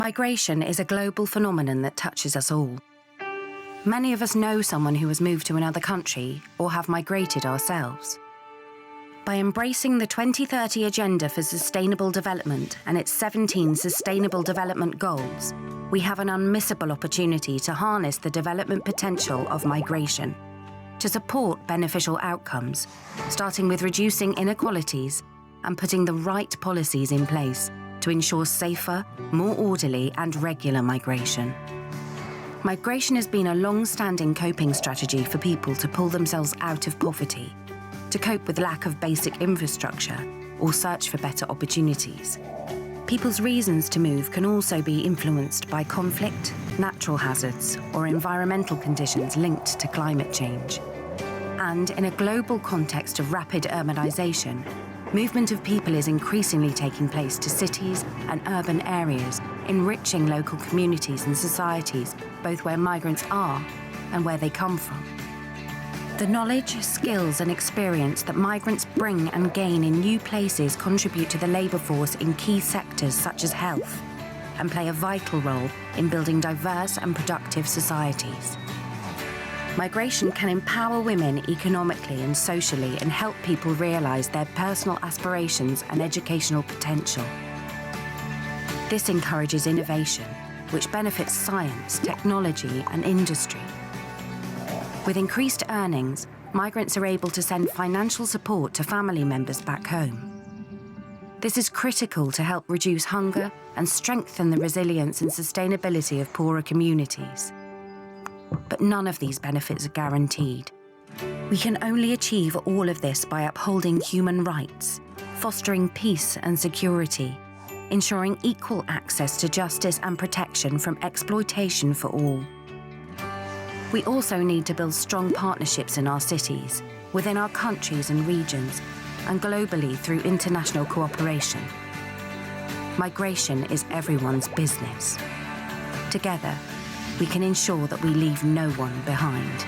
Migration is a global phenomenon that touches us all. Many of us know someone who has moved to another country or have migrated ourselves. By embracing the 2030 Agenda for Sustainable Development and its 17 Sustainable Development Goals, we have an unmissable opportunity to harness the development potential of migration, to support beneficial outcomes, starting with reducing inequalities and putting the right policies in place to ensure safer, more orderly and regular migration. Migration has been a long-standing coping strategy for people to pull themselves out of poverty, to cope with lack of basic infrastructure or search for better opportunities. People's reasons to move can also be influenced by conflict, natural hazards or environmental conditions linked to climate change. And in a global context of rapid urbanisation, movement of people is increasingly taking place to cities and urban areas, enriching local communities and societies, both where migrants are and where they come from. The knowledge, skills and experience that migrants bring and gain in new places contribute to the labour force in key sectors such as health, and play a vital role in building diverse and productive societies. Migration can empower women economically and socially and help people realise their personal aspirations and educational potential. This encourages innovation, which benefits science, technology and industry. With increased earnings, migrants are able to send financial support to family members back home. This is critical to help reduce hunger and strengthen the resilience and sustainability of poorer communities. But none of these benefits are guaranteed. We can only achieve all of this by upholding human rights, fostering peace and security, ensuring equal access to justice and protection from exploitation for all. We also need to build strong partnerships in our cities, within our countries and regions, and globally through international cooperation. Migration is everyone's business. Together, we can ensure that we leave no one behind.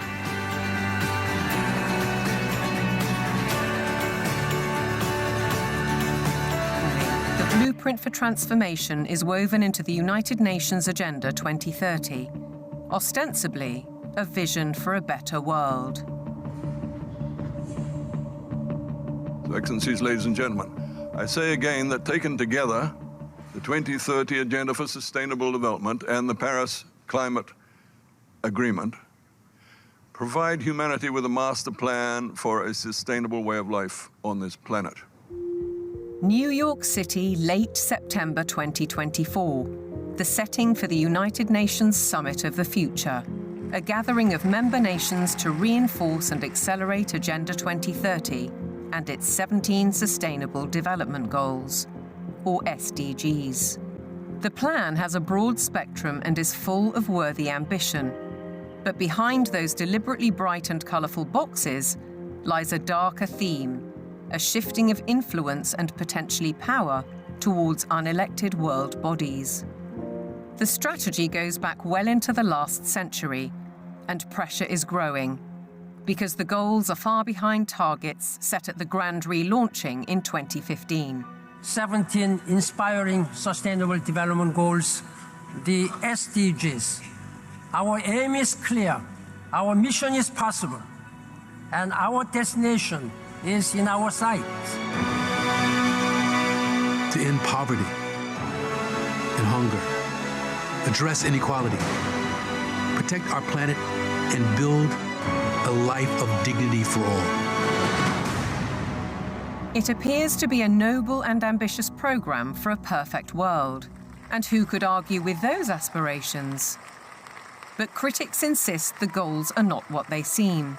The blueprint for transformation is woven into the United Nations Agenda 2030, ostensibly a vision for a better world. Excellencies, ladies and gentlemen, I say again that taken together, the 2030 Agenda for Sustainable Development and the Paris Climate Agreement provide humanity with a master plan for a sustainable way of life on this planet. New York City, late September 2024, the setting for the United Nations Summit of the Future, a gathering of member nations to reinforce and accelerate Agenda 2030 and its 17 Sustainable Development Goals, or SDGs. The plan has a broad spectrum and is full of worthy ambition. But behind those deliberately bright and colourful boxes lies a darker theme, a shifting of influence and potentially power towards unelected world bodies. The strategy goes back well into the last century, and pressure is growing, because the goals are far behind targets set at the grand relaunching in 2015. 17 inspiring Sustainable Development Goals, the SDGs. Our aim is clear, our mission is possible, and our destination is in our sights. To end poverty and hunger, address inequality, protect our planet, and build a life of dignity for all. It appears to be a noble and ambitious programme for a perfect world. And who could argue with those aspirations? But critics insist the goals are not what they seem.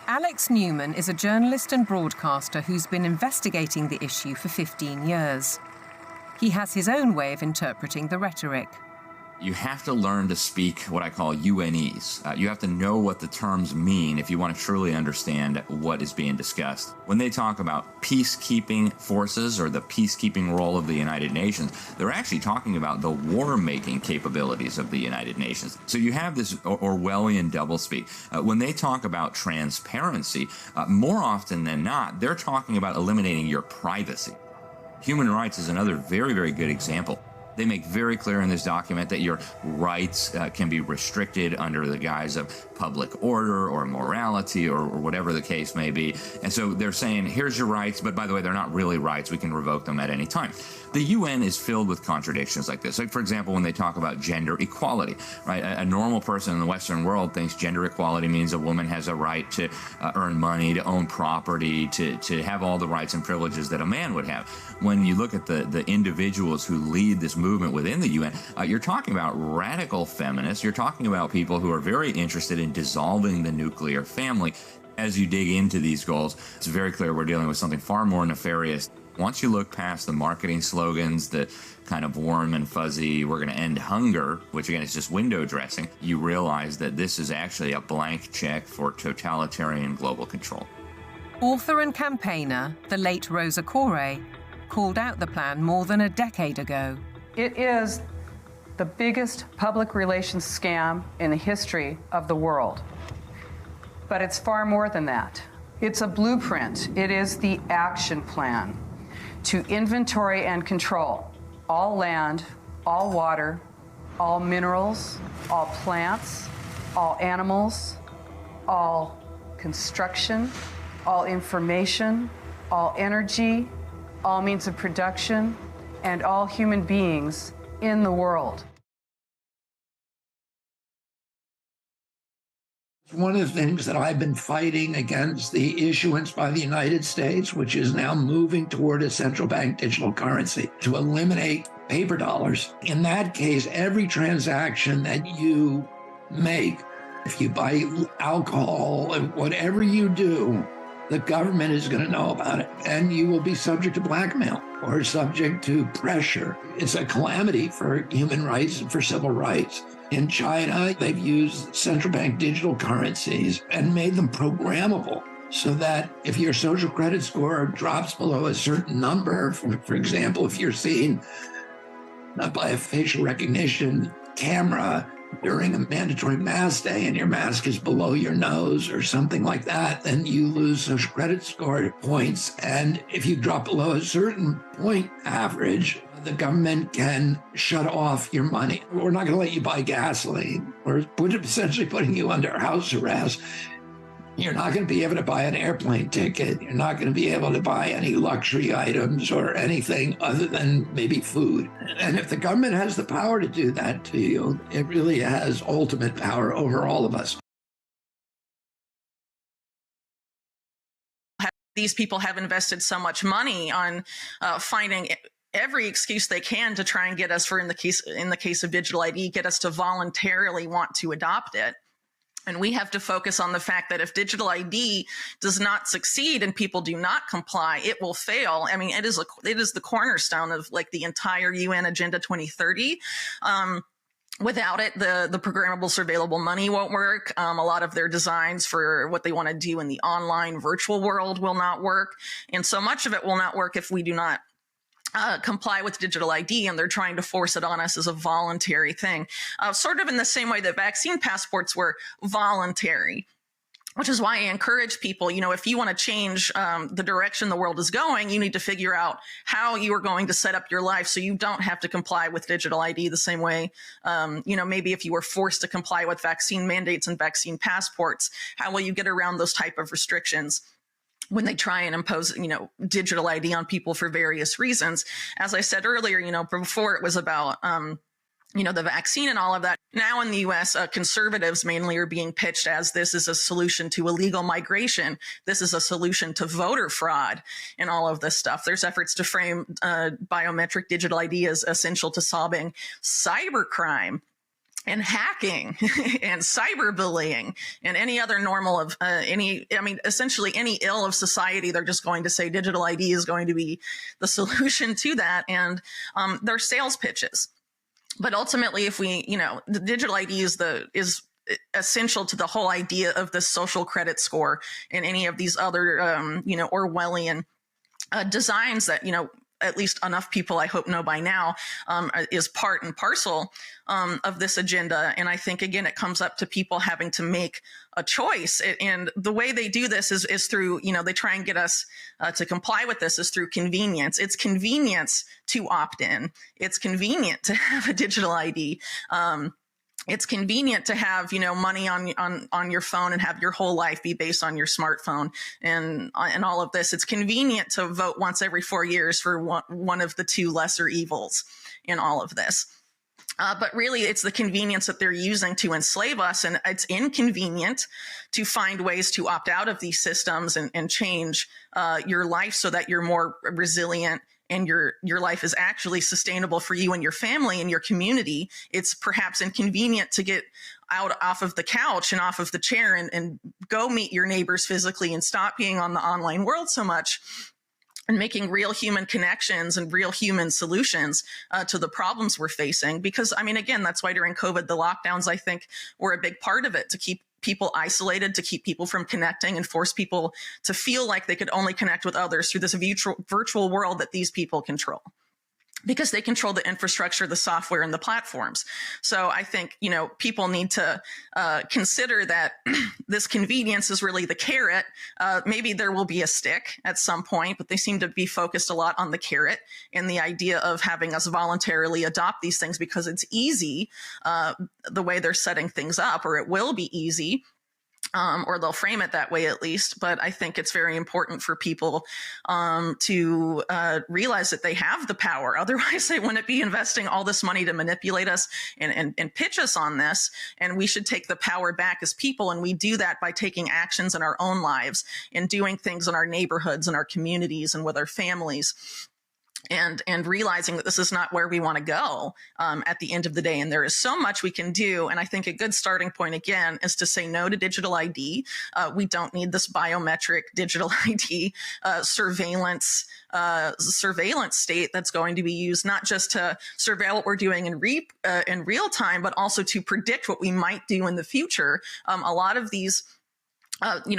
Alex Newman is a journalist and broadcaster who's been investigating the issue for 15 years. He has his own way of interpreting the rhetoric. You have to learn to speak what I call UNEs. You have to know what the terms mean if you want to truly understand what is being discussed. When they talk about peacekeeping forces or the peacekeeping role of the United Nations, they're actually talking about the war-making capabilities of the United Nations. So you have this Orwellian doublespeak. When they talk about transparency, more often than not, they're talking about eliminating your privacy. Human rights is another very, very good example. They make very clear in this document that your rights can be restricted under the guise of public order or morality or whatever the case may be. And so they're saying, here's your rights, but by the way, they're not really rights. We can revoke them at any time. The UN is filled with contradictions like this. Like, for example, when they talk about gender equality, right? A normal person in the Western world thinks gender equality means a woman has a right to earn money, to own property, to have all the rights and privileges that a man would have. When you look at the individuals who lead this movement within the UN, you're talking about radical feminists. You're talking about people who are very interested in dissolving the nuclear family. As you dig into these goals, it's very clear we're dealing with something far more nefarious. Once you look past the marketing slogans, the kind of warm and fuzzy, we're going to end hunger, which again is just window dressing, you realize that this is actually a blank check for totalitarian global control. Author and campaigner, the late Rosa Koire, called out the plan more than a decade ago. It is the biggest public relations scam in the history of the world. But it's far more than that. It's a blueprint. It is the action plan to inventory and control all land, all water, all minerals, all plants, all animals, all construction, all information, all energy, all means of production, and all human beings in the world. One of the things that I've been fighting against the issuance by the United States, which is now moving toward a central bank digital currency to eliminate paper dollars. In that case, every transaction that you make, if you buy alcohol, whatever you do, the government is going to know about it, and you will be subject to blackmail or subject to pressure. It's a calamity for human rights and for civil rights. In China, they've used central bank digital currencies and made them programmable so that if your social credit score drops below a certain number, for example, if you're seen by a facial recognition camera during a mandatory mask day and your mask is below your nose or something like that, then you lose social credit score points. And if you drop below a certain point average, the government can shut off your money. We're not going to let you buy gasoline. We're essentially putting you under house arrest. You're not going to be able to buy an airplane ticket. You're not going to be able to buy any luxury items or anything other than maybe food. And if the government has the power to do that to you, it really has ultimate power over all of us. These people have invested so much money on finding every excuse they can to try and get us, in the case of digital ID, get us to voluntarily want to adopt it. And we have to focus on the fact that if digital ID does not succeed and people do not comply, it will fail. I mean, it is the cornerstone of like the entire UN Agenda 2030. Without it, the programmable surveillable money won't work. A lot of their designs for what they want to do in the online virtual world will not work. And so much of it will not work if we do not comply with digital ID, and they're trying to force it on us as a voluntary thing, sort of in the same way that vaccine passports were voluntary, which is why I encourage people, if you want to change the direction the world is going, you need to figure out how you are going to set up your life so you don't have to comply with digital ID the same way, maybe if you were forced to comply with vaccine mandates and vaccine passports, how will you get around those type of restrictions when they try and impose, digital ID on people for various reasons? As I said earlier, before it was about, the vaccine and all of that. Now in the U.S., conservatives mainly are being pitched as this is a solution to illegal migration. This is a solution to voter fraud and all of this stuff. There's efforts to frame biometric digital ID as essential to solving cybercrime and hacking and cyberbullying and any other normal of essentially any ill of society. They're just going to say digital ID is going to be the solution to that. And they're sales pitches. But ultimately, if we, the digital ID is essential to the whole idea of the social credit score and any of these other, Orwellian designs that, at least enough people I hope know by now, is part and parcel of this agenda. And I think, again, it comes up to people having to make a choice. And the way they do this is through, they try and get us to comply with this is through convenience. It's convenience to opt in. It's convenient to have a digital ID. It's convenient to have, money on your phone and have your whole life be based on your smartphone and all of this. It's convenient to vote once every 4 years for one of the two lesser evils in all of this. But really, it's the convenience that they're using to enslave us. And it's inconvenient to find ways to opt out of these systems and change your life so that you're more resilient and your life is actually sustainable for you and your family and your community. It's perhaps inconvenient to get out off of the couch and off of the chair and go meet your neighbors physically and stop being on the online world so much and making real human connections and real human solutions to the problems we're facing. Because, again, that's why during COVID, the lockdowns, I think, were a big part of it, to keep people isolated, to keep people from connecting and force people to feel like they could only connect with others through this virtual world that these people control, because they control the infrastructure, the software, and the platforms. So I think, people need to consider that this convenience is really the carrot. Maybe there will be a stick at some point, but they seem to be focused a lot on the carrot and the idea of having us voluntarily adopt these things because it's easy, the way they're setting things up, or it will be easy. Or they'll frame it that way at least. But I think it's very important for people to realize that they have the power. Otherwise, they wouldn't be investing all this money to manipulate us and pitch us on this. And we should take the power back as people. And we do that by taking actions in our own lives and doing things in our neighborhoods and our communities and with our families. And realizing that this is not where we want to go at the end of the day. And there is so much we can do. And I think a good starting point, again, is to say no to digital ID. We don't need this biometric digital ID surveillance state that's going to be used not just to surveil what we're doing in real time, but also to predict what we might do in the future. A lot of these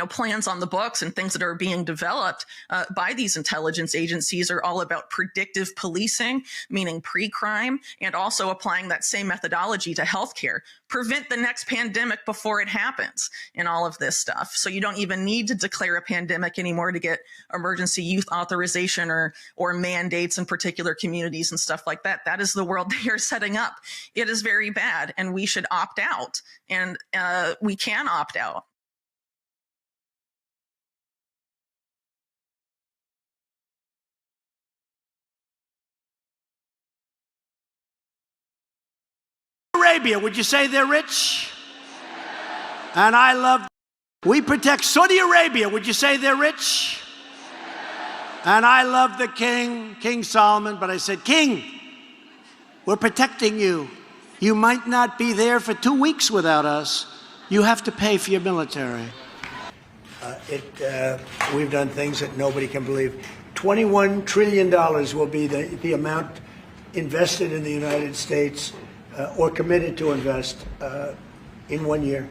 plans on the books and things that are being developed by these intelligence agencies are all about predictive policing, meaning pre-crime, and also applying that same methodology to healthcare. Prevent the next pandemic before it happens and all of this stuff. So you don't even need to declare a pandemic anymore to get emergency youth authorization or mandates in particular communities and stuff like that. That is the world they are setting up. It is very bad, and we should opt out, and we can opt out. Arabia, would you say they're rich? And I love, we protect Saudi Arabia, would you say they're rich? And I love the king, King Solomon, but I said, King, we're protecting you. You might not be there for 2 weeks without us. You have to pay for your military. We've done things that nobody can believe. $21 trillion will be the amount invested in the United States or committed to invest in 1 year.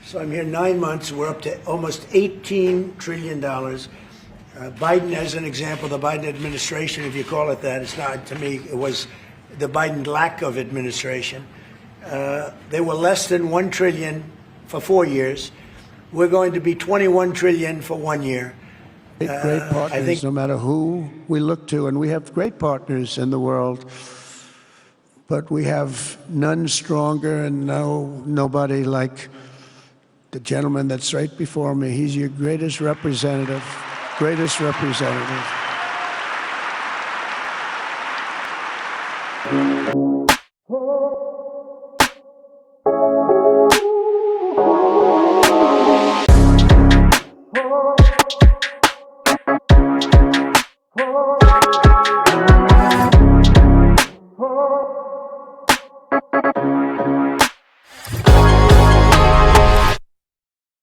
So I'm here 9 months. We're up to almost $18 trillion. Biden, as an example, the Biden administration, if you call it that, it's not, to me, it was the Biden lack of administration. They were less than $1 trillion for 4 years. We're going to be $21 trillion for 1 year. Great partners, I think, no matter who we look to, and we have great partners in the world. But we have none stronger and nobody like the gentleman that's right before me. He's your greatest representative, greatest representative.